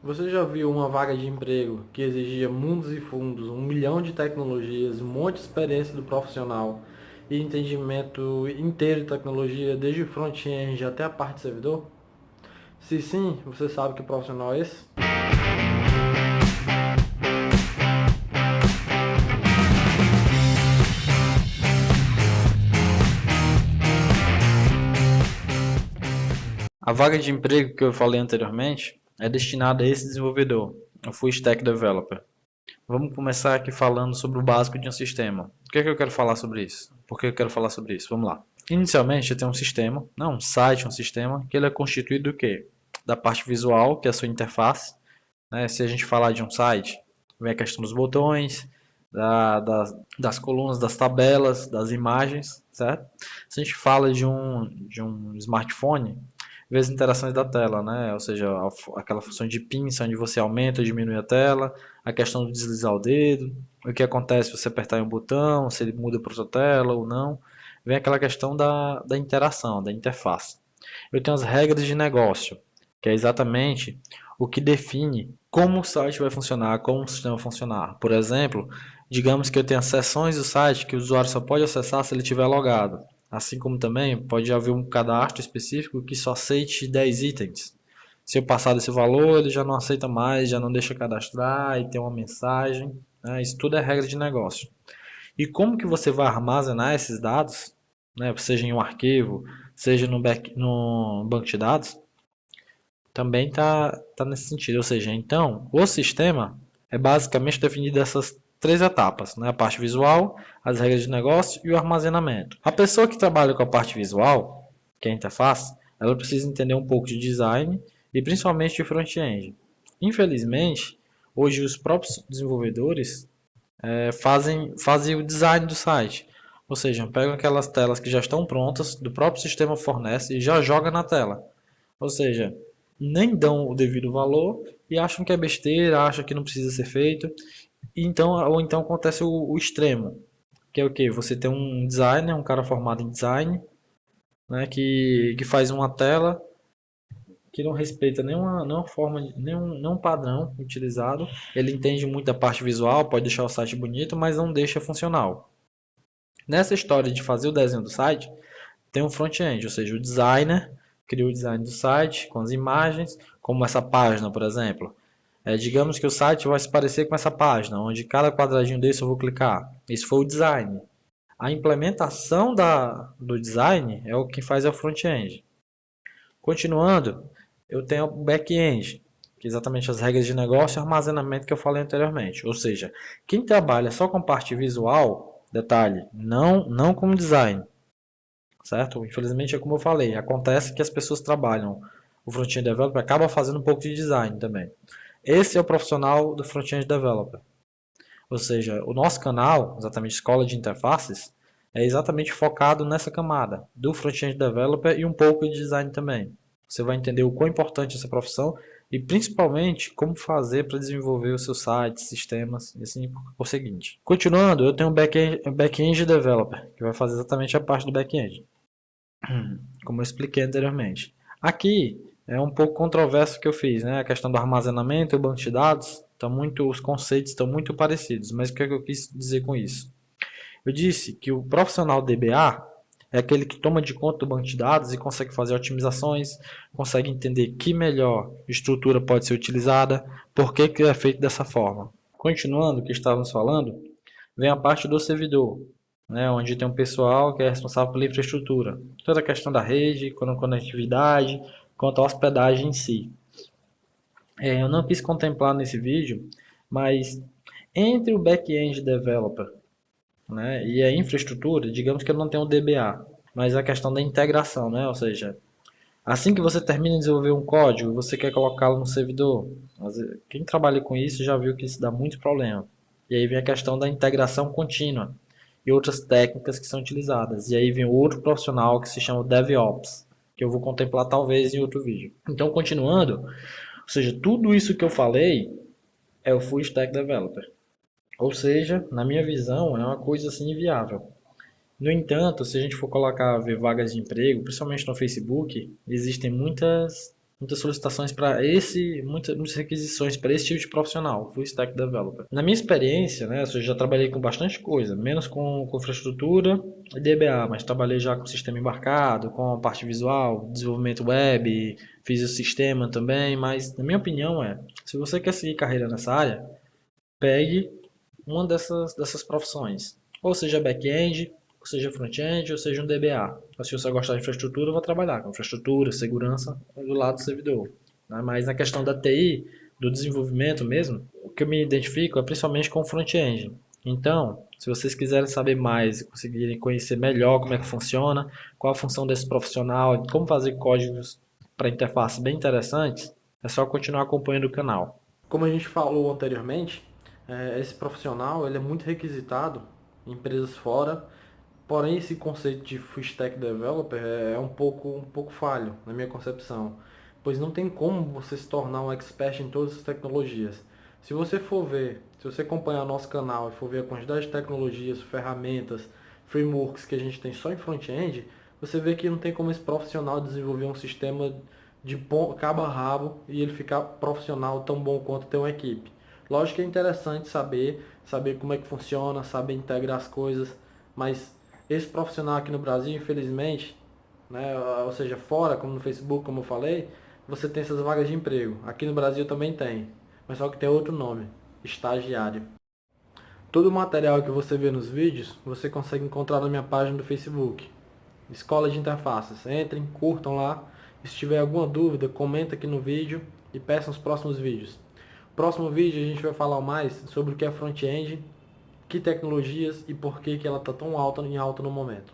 Você já viu uma vaga de emprego que exigia mundos e fundos, 1 milhão de tecnologias, um monte de experiência do profissional e entendimento inteiro de tecnologia, desde o front-end até a parte de servidor? Se sim, você sabe que profissional é esse? A vaga de emprego que eu falei anteriormente é destinada a esse desenvolvedor, o Full Stack Developer. Vamos começar aqui falando sobre o básico de um sistema. O que é que eu quero falar sobre isso? Por que eu quero falar sobre isso? Vamos lá. Inicialmente, eu tenho um sistema, não um site, um sistema, que ele é constituído do quê? Da parte visual, que é a sua interface. Né? Se a gente falar de um site, vem a questão dos botões, das colunas, das tabelas, das imagens, certo? Se a gente fala de um smartphone, vê as interações da tela, né? Ou seja, aquela função de pinça onde você aumenta ou diminui a tela, a questão de deslizar o dedo, o que acontece se você apertar em um botão, se ele muda para outra tela ou não. Vem aquela questão da interação, da interface. Eu tenho as regras de negócio, que é exatamente o que define como o site vai funcionar, como o sistema vai funcionar. Por exemplo, digamos que eu tenha seções do site que o usuário só pode acessar se ele estiver logado. Assim como também pode haver um cadastro específico que só aceite 10 itens. Se eu passar desse valor, ele já não aceita mais, já não deixa cadastrar e tem uma mensagem. Né? Isso tudo é regra de negócio. E como que você vai armazenar esses dados, né? Seja em um arquivo, seja no banco de dados, também tá nesse sentido. Ou seja, então, o sistema é basicamente definido dessas três etapas, né? A parte visual, as regras de negócio e o armazenamento. A pessoa que trabalha com a parte visual, que é a interface, ela precisa entender um pouco de design e principalmente de front-end. Infelizmente, hoje os próprios desenvolvedores fazem o design do site. Ou seja, pegam aquelas telas que já estão prontas, do próprio sistema fornece e já joga na tela. Ou seja, nem dão o devido valor e acham que é besteira, acham que não precisa ser feito. Ou então acontece o extremo, que é o que? Você tem um designer, um cara formado em design, né, que faz uma tela que não respeita nenhuma forma, nenhum padrão utilizado. Ele entende muito da parte visual, pode deixar o site bonito, mas não deixa funcional. Nessa história de fazer o desenho do site, tem um front-end, ou seja, o designer cria o design do site com as imagens, como essa página, por exemplo. Digamos que o site vai se parecer com essa página, onde cada quadradinho desse eu vou clicar. Isso foi o design. A implementação do design é o que faz é o front-end. Continuando, eu tenho o back-end, que é exatamente as regras de negócio e armazenamento que eu falei anteriormente. Ou seja, quem trabalha só com parte visual, detalhe, não como design, certo? Infelizmente é como eu falei, acontece que as pessoas trabalham, o front-end developer acaba fazendo um pouco de design também. Esse é o profissional do front-end developer. Ou seja, o nosso canal, exatamente Escola de Interfaces, é exatamente focado nessa camada do front-end developer e um pouco de design também. Você vai entender o quão importante é essa profissão e principalmente como fazer para desenvolver os seus sites, sistemas e assim por seguinte. Continuando, eu tenho um back-end developer, que vai fazer exatamente a parte do back-end, como eu expliquei anteriormente. Aqui é um pouco controverso o que eu fiz, né? A questão do armazenamento e o banco de dados, os conceitos estão muito parecidos, mas o que, é que eu quis dizer com isso? Eu disse que o profissional DBA é aquele que toma de conta do banco de dados e consegue fazer otimizações, consegue entender que melhor estrutura pode ser utilizada, por que é feito dessa forma. Continuando o que estávamos falando, vem a parte do servidor, né, onde tem um pessoal que é responsável pela infraestrutura. Toda a questão da rede, conectividade, quanto à hospedagem em si. Eu não quis contemplar nesse vídeo, mas entre o back-end developer, né, e a infraestrutura, digamos que eu não tenho o DBA, mas a questão da integração, né, ou seja, assim que você termina de desenvolver um código, você quer colocá-lo no servidor. Quem trabalha com isso já viu que isso dá muito problema. E aí vem a questão da integração contínua e outras técnicas que são utilizadas. E aí vem outro profissional que se chama DevOps, que eu vou contemplar talvez em outro vídeo. Então, continuando, ou seja, tudo isso que eu falei é o Full Stack Developer. Ou seja, na minha visão, é uma coisa assim inviável. No entanto, se a gente for colocar ver vagas de emprego, principalmente no Facebook, existem muitas muitas solicitações para muitas requisições para esse tipo de profissional, full stack developer. Na minha experiência, né, eu já trabalhei com bastante coisa, menos com infraestrutura e DBA, mas trabalhei já com sistema embarcado, com a parte visual, desenvolvimento web, fiz o sistema também, mas na minha opinião se você quer seguir carreira nessa área, pegue uma dessas profissões. Ou seja back-end, ou seja front-end, ou seja um DBA. Se você gostar de infraestrutura, eu vou trabalhar com infraestrutura, segurança do lado do servidor. Mas na questão da TI, do desenvolvimento mesmo, o que eu me identifico é principalmente com o front-end. Então, se vocês quiserem saber mais e conseguirem conhecer melhor como é que funciona, qual a função desse profissional, como fazer códigos para interface bem interessantes, é só continuar acompanhando o canal. Como a gente falou anteriormente, esse profissional ele é muito requisitado em empresas fora, porém esse conceito de full stack developer é um pouco falho na minha concepção, pois não tem como você se tornar um expert em todas as tecnologias. Se você for ver, se você acompanhar nosso canal e for ver a quantidade de tecnologias, ferramentas, frameworks que a gente tem só em front-end, você vê que não tem como esse profissional desenvolver um sistema de cabo a rabo e ele ficar profissional tão bom quanto ter uma equipe. Lógico que é interessante saber como é que funciona, saber integrar as coisas, mas esse profissional aqui no Brasil, infelizmente, né, ou seja, fora, como no Facebook, como eu falei, você tem essas vagas de emprego. Aqui no Brasil também tem, mas só que tem outro nome, estagiário. Todo o material que você vê nos vídeos, você consegue encontrar na minha página do Facebook, Escola de Interfaces. Entrem, curtam lá. E se tiver alguma dúvida, comenta aqui no vídeo e peçam os próximos vídeos. Próximo vídeo a gente vai falar mais sobre o que é front-end, que tecnologias e por que ela está tão alta no momento.